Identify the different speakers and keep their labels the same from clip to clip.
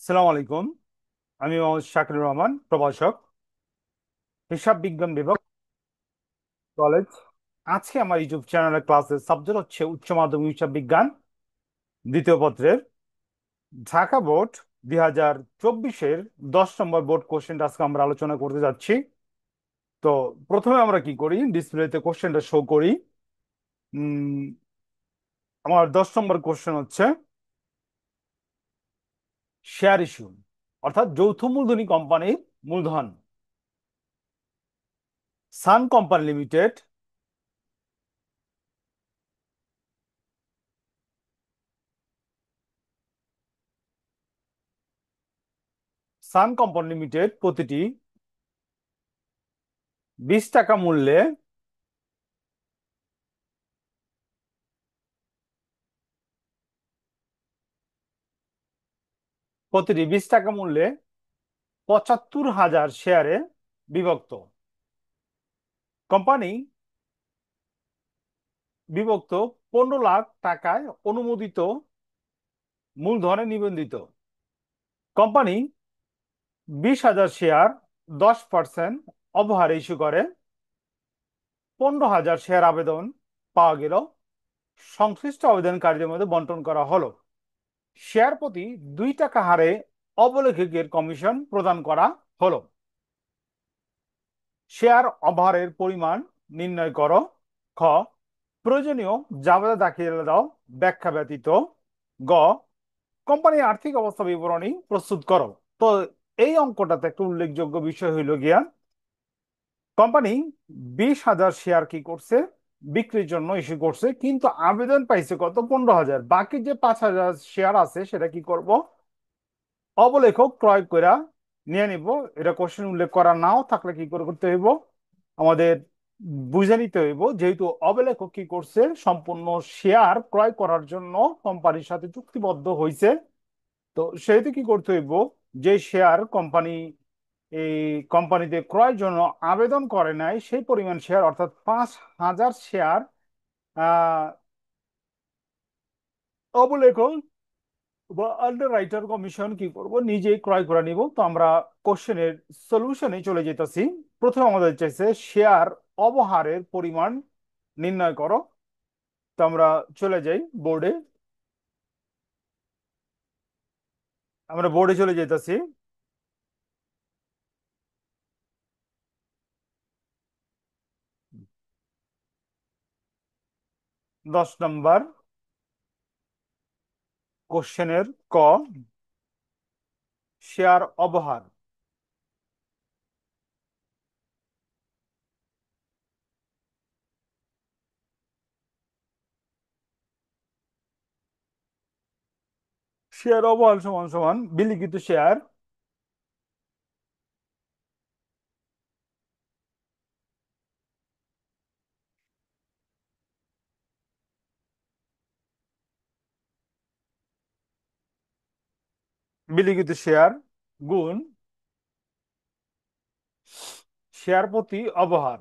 Speaker 1: সালাম আলাইকুম। আমি মোহাম্মদ শাকিরুর রহমান, প্রভাষক, হিসাব বিজ্ঞান বিভাগ, কলেজ। আজকে আমার ইউটিউব চ্যানেলের ক্লাসের সাবজেক্ট হচ্ছে উচ্চ মাধ্যমিক হিসাব বিজ্ঞান দ্বিতীয় পত্রের ঢাকা বোর্ড 2024-এর 10 নম্বর বোর্ড কোশ্চেনটা আজকে আমরা আলোচনা করতে যাচ্ছি। তো প্রথমে আমরা কি করি, ডিসপ্লেতে কোশ্চেনটা শো করি। উম, আমার 10 নম্বর কোশ্চেন হচ্ছে শেয়ার ইস্যু, অর্থাৎ যৌথ মূলধনী কোম্পানির মূলধন। সান কোম্পানি লিমিটেড সান কোম্পানি লিমিটেড প্রতিটি 20 টাকা মূল্যে প্রতিটি 20 টাকা মূল্যে 75,000 শেয়ারে বিভক্ত। কোম্পানি বিভক্ত 15 লাখ টাকায় অনুমোদিত মূলধনে নিবন্ধিত। কোম্পানি 20,000 শেয়ার 10% অবহারে ইস্যু করে। 15,000 শেয়ার আবেদন পাওয়া গেল, সংশ্লিষ্ট আবেদনকারীদের মধ্যে বন্টন করা হলো। শেয়ার প্রতি 2 টাকা হারে অবলেখকের কমিশন প্রদান করা হলো। শেয়ার অভারের পরিমাণ নির্ণয় করো। খ, প্রয়োজনীয় জাবেদা দাখিল দাও ব্যাখ্যা ব্যতীত। গ, কোম্পানির আর্থিক অবস্থা বিবরণী প্রস্তুত করো। তো এই অঙ্কটাতে একটা উল্লেখযোগ্য বিষয় হইল গিয়া, কোম্পানি 20,000 শেয়ার কি করছে, বিক্রির জন্য ইস্যু করছে, কিন্তু আবেদন পাইছে কত, 15,000। বাকি যে 5,000 শেয়ার আছে সেটা কি করব, অবলেখক ক্রয় কইরা নিয়ে নিব। এটা কোশ্চেন উল্লেখ করা নাও থাকলে কি করে করতে হইব, আমাদের বুঝে নিতে হইব, যেহেতু অবলেখক কি করছে, সম্পূর্ণ শেয়ার ক্রয় করার জন্য কোম্পানির সাথে চুক্তিবদ্ধ হয়েছে। তো সেহেতু কি করতে হইব, যে শেয়ার কোম্পানি এই কোম্পানিতে ক্রয়ের জন্য আবেদন করে নাই সেই পরিমাণ শেয়ার, অর্থাৎ 5,000 শেয়ার আহ অবলেখক বা আন্ডার রাইটার কমিশন কি করব, নিজেই ক্রয় করে নিব। তো আমরা কোশ্চেনের সলিউশনে চলে যেতেছি। প্রথমে আমাদের চাইছে শেয়ার অবহারের পরিমাণ নির্ণয় করো। তো আমরা চলে যাই বোর্ডে, আমরা বোর্ডে চলে যেতেছি। 10 নম্বর কোশ্চেনের ক, শেয়ার অবহার। শেয়ার অবহার সমান সমান বিলিখিত শেয়ার বিলিখিত শেয়ার গুণ শেয়ার প্রতি অবহার।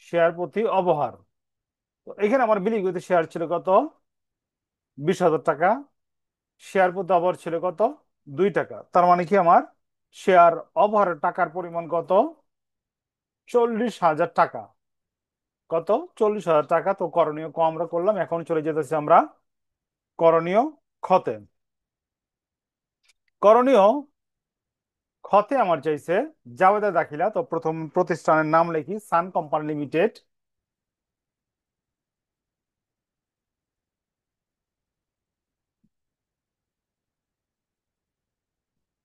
Speaker 1: শেয়ার প্রতি অবহার। তো এখানে আমার বিলিখিত শেয়ার ছিল কত, 20,000 টাকা। শেয়ার প্রতি অবহার ছিল কত, 2 টাকা। তার মানে কি আমার শেয়ার অবহারের টাকার পরিমাণ কত, 40,000 টাকা। কত, 40,000 টাকা। তো করণীয় ক আমরা করলাম, এখন চলে যেতেছি আমরা করণীয় খতে। করণীয় খতে আমার চাইছে জাবেদা দাখিলা। তো প্রথম প্রতিষ্ঠানের নাম লিখি, সান কোম্পানি লিমিটেড।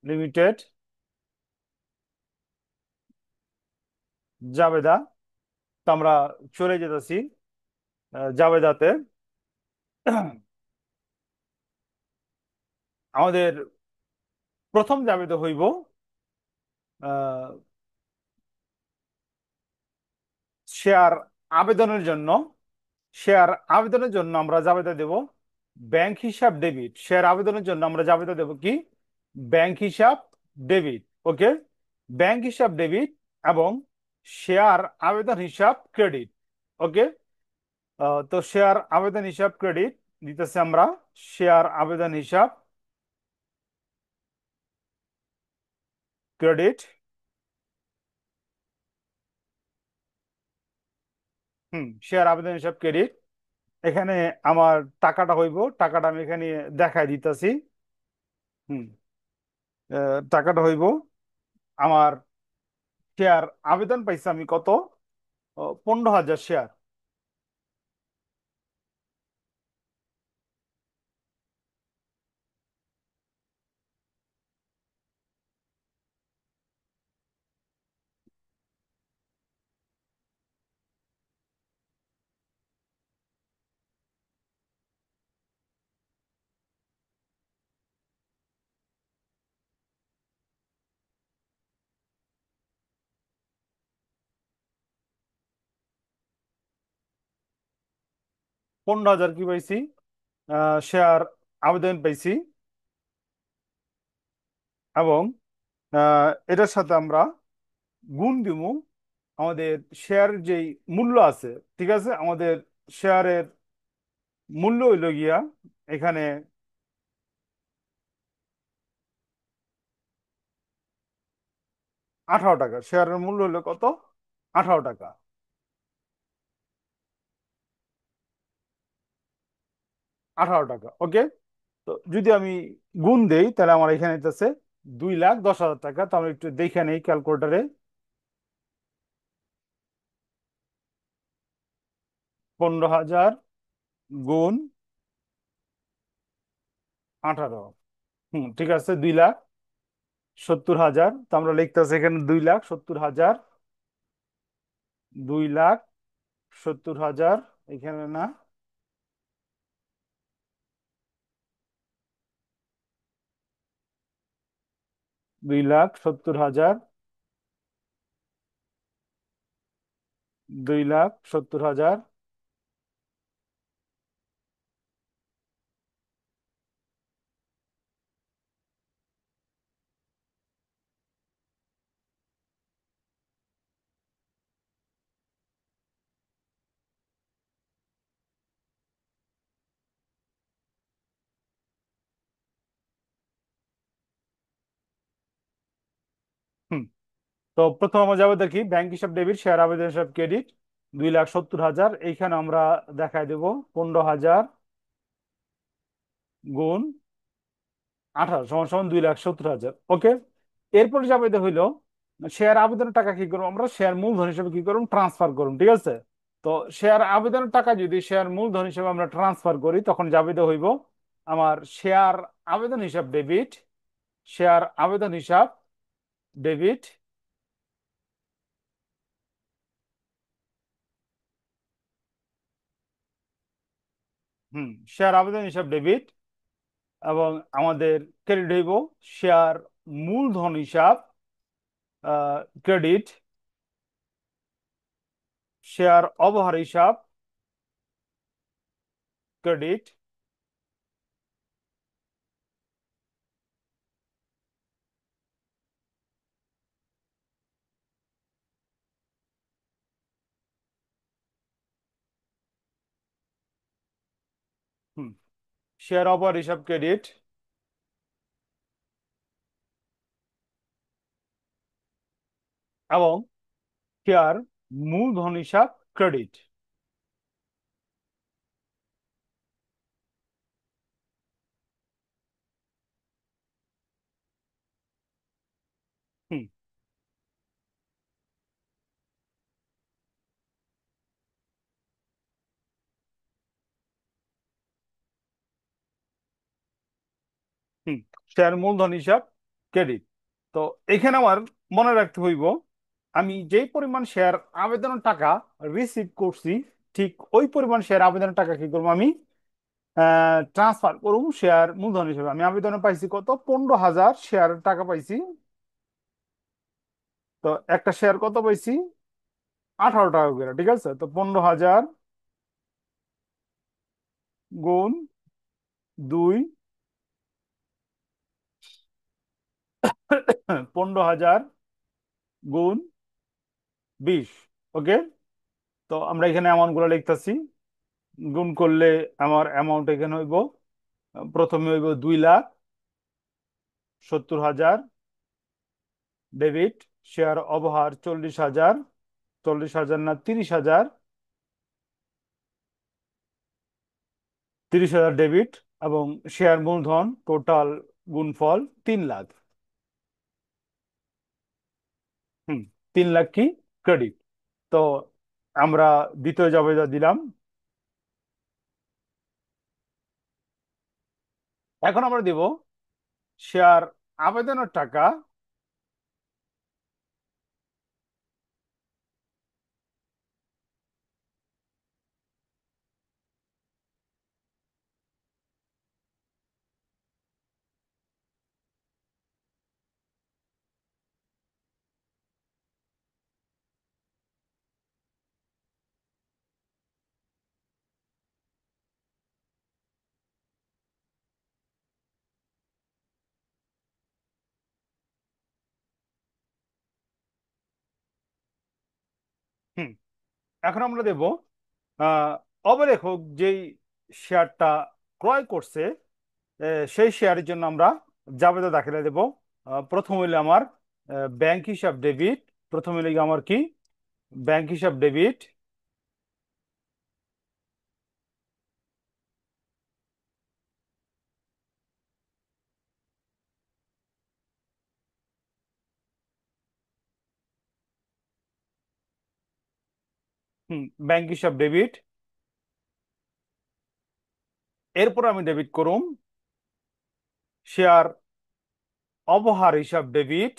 Speaker 1: লিমিটেড জাবেদা। তো আমরা চলে যেতেছি জাবেদাতে। আমাদের প্রথম জাবেদা হইব আহ, শেয়ার আবেদনের জন্য। শেয়ার আবেদনের জন্য আমরা জাবেদা দেব ব্যাংক হিসাব ডেবিট। শেয়ার আবেদনের জন্য আমরা জাবেদা দেব কি, ব্যাংক হিসাব ডেবিট। ওকে, ব্যাংক হিসাব ডেবিট এবং শেয়ার আবেদন হিসাব ক্রেডিট। ওকে। তো শেয়ার আবেদন হিসাব ক্রেডিট দিতেছে আমরা। শেয়ার আবেদন হিসাব ক্রেডিট। শেয়ার আবেদন হিসাব ক্রেডিট। এখানে আমার টাকাটা হইব, টাকাটা আমি এখানে দেখাই দিতেছি। হুম। টাকাটা হইব আমার, শেয়ার আবেদন পাইছি আমি কত, 15,000 শেয়ার। 15,000 কি পাইছি, শেয়ার আবেদন পাইছি। এবং এটার সাথে আমরা গুণ দিব আমাদের শেয়ার যেই মূল্য আছে। ঠিক আছে, আমাদের শেয়ারের মূল্য হইল গিয়া এখানে 18 টাকা। শেয়ারের মূল্য হলো কত, 18 টাকা। 18 টাকা, ওকে। তো যদি আমি গুণ দেই তাহলে আমার এখানে আছে 2,10,000 টাকা। তো আমি একটু দেখে নেই ক্যালকুলেটারে। 15,000 গুণ 18। ঠিক আছে, 2,70,000। তো আমরা লিখতেছি এখানে 2,70,000। 2,70,000 এখানে না, 2,70,000। 2,70,000। হুম। তো প্রথম আমরা যাবো দেখি ব্যাংক হিসাব ডেবিট, শেয়ার আবেদন হিসাব ক্রেডিট। 2,70,000 এইখানে আমরা দেখাই দেব 15,000 গুণ 18 সমান সমান 2,70,000। ওকে। এরপরে যাবে হইলো শেয়ার আবেদনের টাকা কি করবো আমরা, শেয়ার মূলধন হিসেবে কি করুন, ট্রান্সফার করুন। ঠিক আছে। তো শেয়ার আবেদনের টাকা যদি শেয়ার মূলধন হিসেবে আমরা ট্রান্সফার করি তখন যাবে হইব আমার শেয়ার আবেদন হিসাব ডেবিট। শেয়ার আবেদন হিসাব ডেবিট। হুম। শেয়ার আবেদন হিসাব ডেবিট। এবং আমাদের ক্রেডিট হইব শেয়ার মূলধন হিসাব ক্রেডিট। শেয়ার অবহার হিসাব ক্রেডিট। হুম। শেয়ার অবহার হিসাব ক্রেডিট। এবং শেয়ার মূলধন হিসাব ক্রেডিট। হুম। হুম। শেয়ার মূলধন হিসাব ক্রেডিট। তো এখানে আমার মনে রাখতে হইব আমি যেই পরিমাণ শেয়ার আবেদনের টাকা রিসিভ করছি ঠিক ওই পরিমাণ শেয়ার আবেদনের টাকা কি করবো আমি ট্রান্সফার করুম শেয়ার মূলধন হিসেবে। আমি আবেদনে পাইছি কত, 15,000 শেয়ার টাকা পাইছি। তো একটা শেয়ার কত পাইছি, 18 টাকা করে। ঠিক আছে, তো 15,000 গুণ 2, 15,000 গুণ 20। ওকে। তো আমরা এখানে অ্যামাউন্ট গুলো লিখতেছি। গুণ করলে আমার অ্যামাউন্ট এখানে হইব, প্রথমে হইব 2,70,000 ডেবিট। শেয়ার অবহার 40,000, 40,000 না 30,000, 30,000 ডেবিট। এবং শেয়ার মূলধন টোটাল গুণফল 3 লাখ। হুম, 3 লাখ কি ক্রেডিট। তো আমরা দ্বিতীয় জাবেদা দিলাম। এখন আমরা দেব শেয়ার আবেদনের টাকা। হুম, এখন আমরা দেব আহ অবলেখক যেই শেয়ারটা ক্রয় করছে, সেই শেয়ারের জন্য আমরা জাবেদা দাখিলা দেব। প্রথম হইলে আমার ব্যাংক হিসাব ডেবিট। প্রথম হইলে গিয়ে আমার কি ব্যাংক হিসাব ডেবিট। হুম, ব্যাংক হিসাব ডেবিট। এরপর আমি ডেবিট করুম শেয়ার অবহার হিসাব ডেবিট।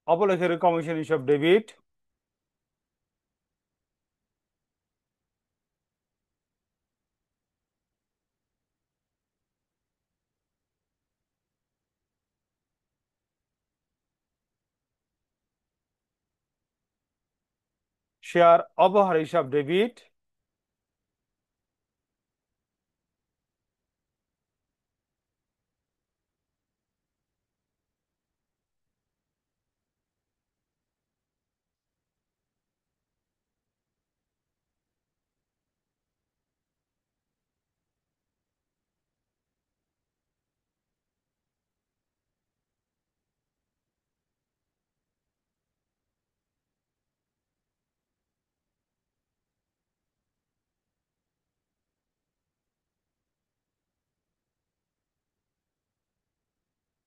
Speaker 1: অবলেখের কমিশন হিসাব ডেবিট। শেয়ার অবহার হিসাব ডেবিট।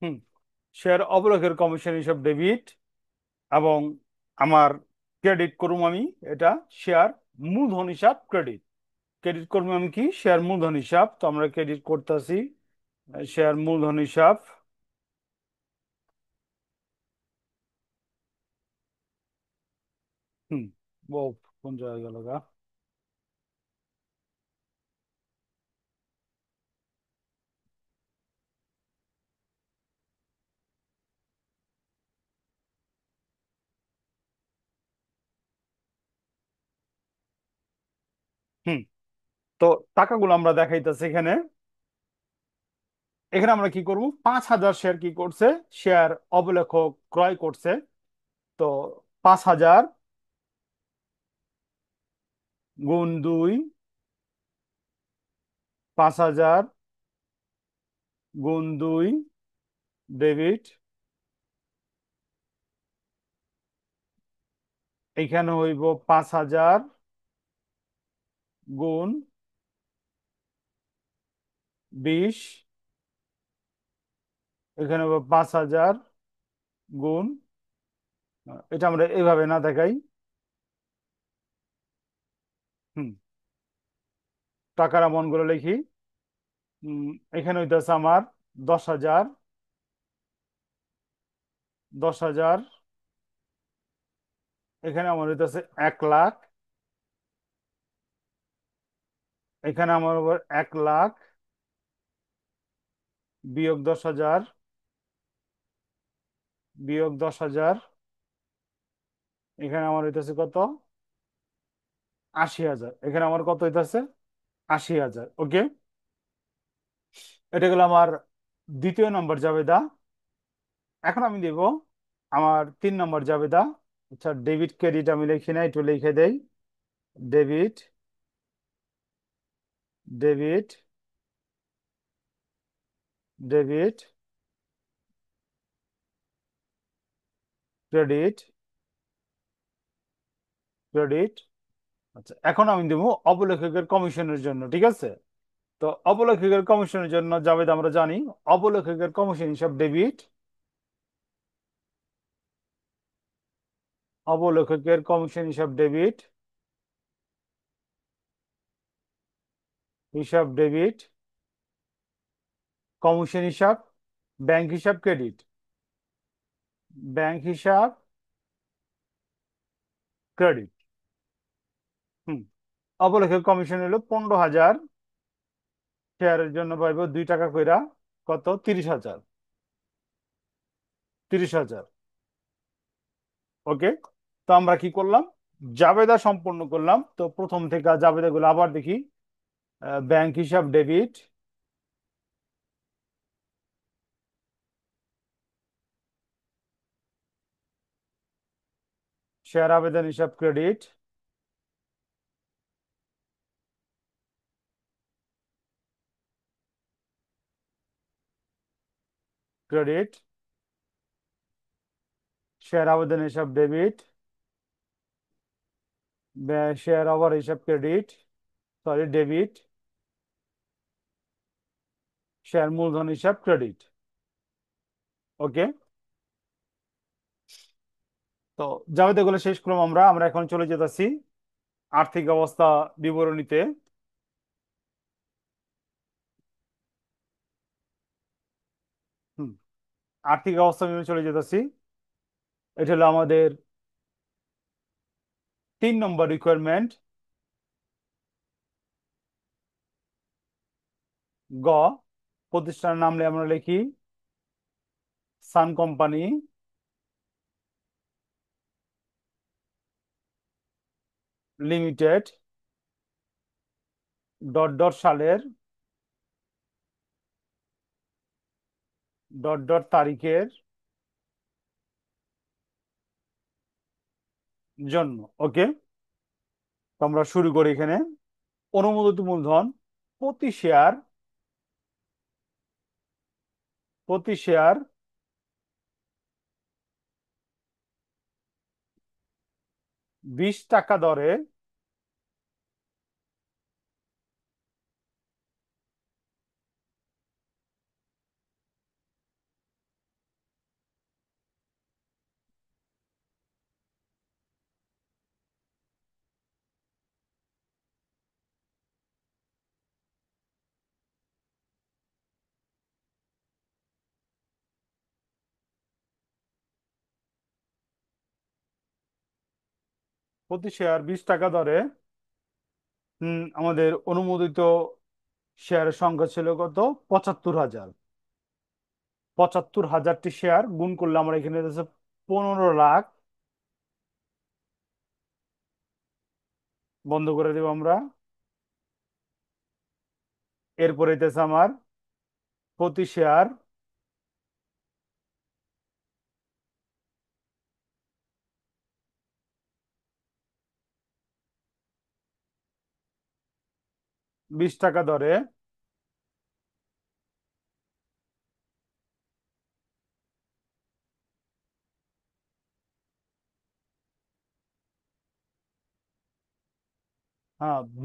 Speaker 1: হুম, শেয়ার অবলেখের কমিশন হিসাব ডেবিট। এবং আমার ক্রেডিট করুম আমি এটা শেয়ার মূলধন হিসাব ক্রেডিট। ক্রেডিট করবো আমি কি শেয়ার মূলধন হিসাব। তো আমরা ক্রেডিট করতেছি শেয়ার মূলধন হিসাব। হুম, ও কোন জায়গায় গেল গা। হুম, তো টাকাগুলো আমরা দেখাইতেছি এখানে। এখানে আমরা কি করব, 5,000 শেয়ার কি করছে, শেয়ার অবলেখক ক্রয় করছে। তো 5,000 গুণ 2, 5,000 গুণ 2 ডেবিট। এখানে হইব 5,000 গুণ 20। এখানে হইব 5,000 গুণ, এটা আমরা এইভাবে না দেখাই। হুম, টাকার অ্যামাউন্ট গুলো লিখি। উম, এখানে হইতেছে আমার 10,000, 10,000। এখানে আমার হইতেছে 1 লাখ। এখানে আমার আবার 1 লাখ বিয়োগ 10,000, বিয়োগ 10,000। এখানে আমার হইতেছে কত, ৮০,০০০, এখানে আমার কত হইতাছে? ৮০,০০০। ওকে, এটা গেল আমার দ্বিতীয় নম্বর জাবেদা। এখন আমি দেব আমার 3 নম্বর জাবেদা। আচ্ছা, ডেবিট ক্রেডিট আমি লিখি না, একটু লিখে দেই। Debit, debit, debit, credit, credit. আচ্ছা, এখন আমি দেবো অবলেখকের কমিশনের জন্য, ঠিক আছে? তো অবলেখকের কমিশনের জন্য জাবেদা আমরা জানি, অবলেখকের কমিশন হিসাব ডেবিট, অবলেখকের কমিশন হিসাব ডেবিট, হিসাব ডেবিট, কমিশন হিসাব, ব্যাংক হিসাব ক্রেডিট, ব্যাংক হিসাব ক্রেডিট। হুম, অবলেখক কমিশন হলো 15,000, শেয়ারের জন্য পাইব 2 টাকা কইরা, কত? 30,000, 30,000। ওকে, তো আমরা কি করলাম? জাবেদা সম্পূর্ণ করলাম। তো প্রথম থেকে জাবেদা গুলো আবার দেখি। ব্যাংক হিসাব ডেবিট, শেয়ার আবেদন হিসাব ক্রেডিট, ক্রেডিট, শেয়ার আবেদন হিসাব ডেবিট, শেয়ার আবার হিসাব ক্রেডিট, সরি ডেবিট, শেয়ার মূলধন হিসাব ক্রেডিট। ওকে, তো জাবেদা গুলো শেষ করলাম। আমরা আমরা এখন চলে যেতেছি আর্থিক অবস্থা বিবরণীতে। হুম, আর্থিক অবস্থা বিবরণী চলে যেতেছি। এটা হলো আমাদের 3 নম্বর রিকোয়ারমেন্ট। গ, প্রতিষ্ঠানের নাম আমরা লিখি সান কোম্পানি লিমিটেড, ডট ডট সালের, ডট ডট তারিখের জন্য। ওকে, তো আমরা শুরু করি এখানে। অনুমোদিত মূলধন প্রতি শেয়ার, প্রতি শেয়ার 20 টাকা দরে, প্রতি শেয়ার 20 টাকা দরে। আমাদের অনুমোদিত শেয়ারের সংখ্যা ছিল কত? 75,000। 75,000টি শেয়ার গুণ করলে আমরা এখানে হচ্ছে 15 লাখ। বন্ধ করে দেব আমরা। এরপরে হইতেছে আমার প্রতি শেয়ার 20 টাকা দরে।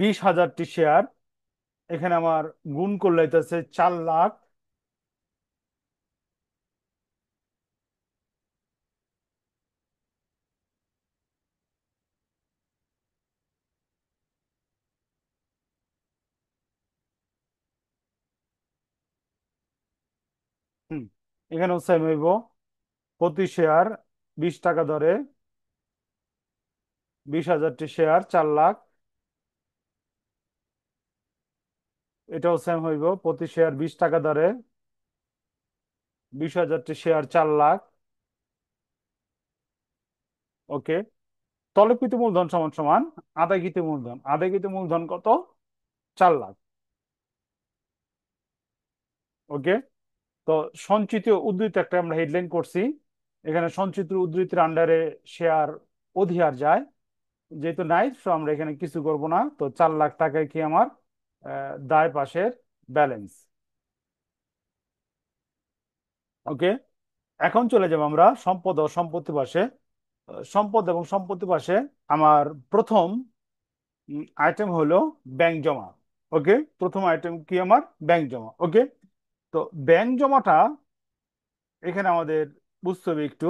Speaker 1: 20,000টি শেয়ার, এখানে আমার গুণ করলে হইতেছে 4 লাখ। হুম, এখানেও সেম হইব। প্রতি শেয়ার 20 টাকা দরে, 20,000টি শেয়ার 4 লাখ। এটাও সেম হইব, প্রতি শেয়ার 20 টাকা দরে, 20,000টি শেয়ার 4 লাখ। ওকে, তলবকৃত মূলধন সমান সমান আদায়কৃত মূলধন। আদায়কৃত মূলধন কত? 4 লাখ। ওকে। তো সঞ্চিত উদ্ধৃতি একটা আমরা হেডলাইন করছি। এখানে সঞ্চিত উদ্ধৃতির আন্ডারে শেয়ার অধিহার যায়, যেহেতু নাই তো আমরা এখানে কিছু করব না। তো 4 লাখ টাকায় কি আমার দায় পাশের ব্যালেন্স। ওকে। এখন চলে যাব আমরা সম্পদ ও সম্পত্তি পাশে। সম্পদ এবং সম্পত্তি পাশে আমার প্রথম আইটেম হলো ব্যাংক জমা। ওকে। প্রথম আইটেম কি আমার? ব্যাংক জমা। ওকে। তো ব্যাংক জমাটা এখানে আমাদের বুঝতে হবে একটু।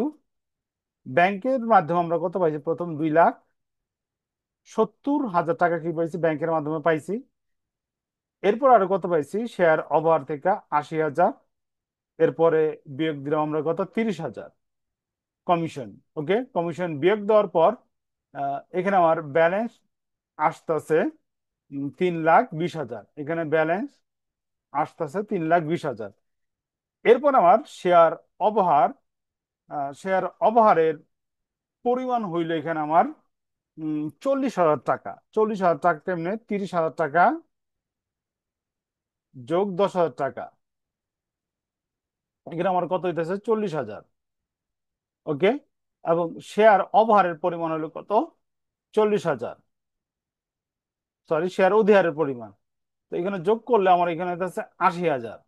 Speaker 1: ব্যাংকের মাধ্যমে আমরা কত পাইছি? প্রথম 2,70,000 টাকা কি পাইছি? ব্যাংকের মাধ্যমে পাইছি। এরপর আরো কত পাইছি? শেয়ার ওভার থেকে 80,000। এরপরে বিয়োগ দিলাম আমরা কত? 30,000 কমিশন। ওকে। কমিশন বিয়োগ দেওয়ার পর এখানে আমার ব্যালেন্স আসতেছে 3,20,000। এখানে ব্যালেন্স আসতেছে 3,20,000। এরপর আমার শেয়ার অবহার। শেয়ার অবহারের পরিমাণ হইল এখানে আমার 40,000 টাকা। 40,000 টাকা তেমনি 30,000 টাকা যোগ 10,000 টাকা, এখানে আমার কত হইতেছে? 40,000। ওকে। এবং শেয়ার অবহারের পরিমাণ হলো কত? 40,000। সরি, শেয়ার অধিহারের পরিমাণ। তো এখানে যোগ করলে আমার এখানে হইতেছে 80,000।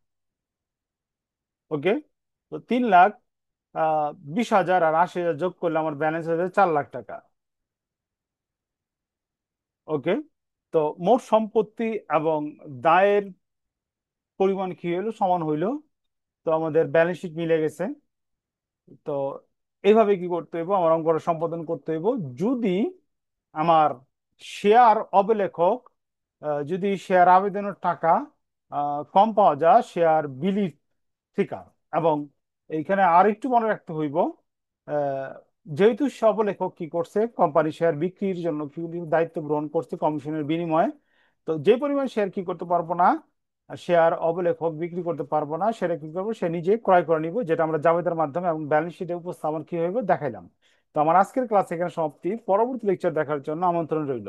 Speaker 1: ওকে। তো 3,20,000 আর 80,000 যোগ করলে আমার ব্যালেন্স হয়ে যায় 4 লাখ টাকা। ওকে। তো মোট সম্পত্তি এবং দায়ের পরিমাণ কি হইলো? সমান হইলো। তো আমাদের ব্যালেন্স শিট মিলে গেছে। তো এইভাবে কি করতে হইব? আমার অঙ্কটা সম্পাদন করতে হইব। যদি আমার শেয়ার অবলেখক, যদি শেয়ার আবেদনের টাকা কম পাওয়া যায় শেয়ার বিলি থেকে। এবং এইখানে আরেকটু মনে রাখতে হইব, আহ, যেহেতু সবলেখক কি করছে? কোম্পানি শেয়ার বিক্রির জন্য কি দায়িত্ব গ্রহণ করছে কমিশনের বিনিময়ে। তো যে পরিমাণ শেয়ার কি করতে পারবো না, শেয়ার অবলেখক বিক্রি করতে পারবো না, সেটা কি করবো? সে নিজে ক্রয় করে নিব, যেটা আমরা জাবেদার মাধ্যমে এবং ব্যালেন্স শিটে উপস্থাপন কি হইব দেখাইলাম। তো আমার আজকের ক্লাস এখানে সমাপ্তি। পরবর্তী লেকচার দেখার জন্য আমন্ত্রণ রইল।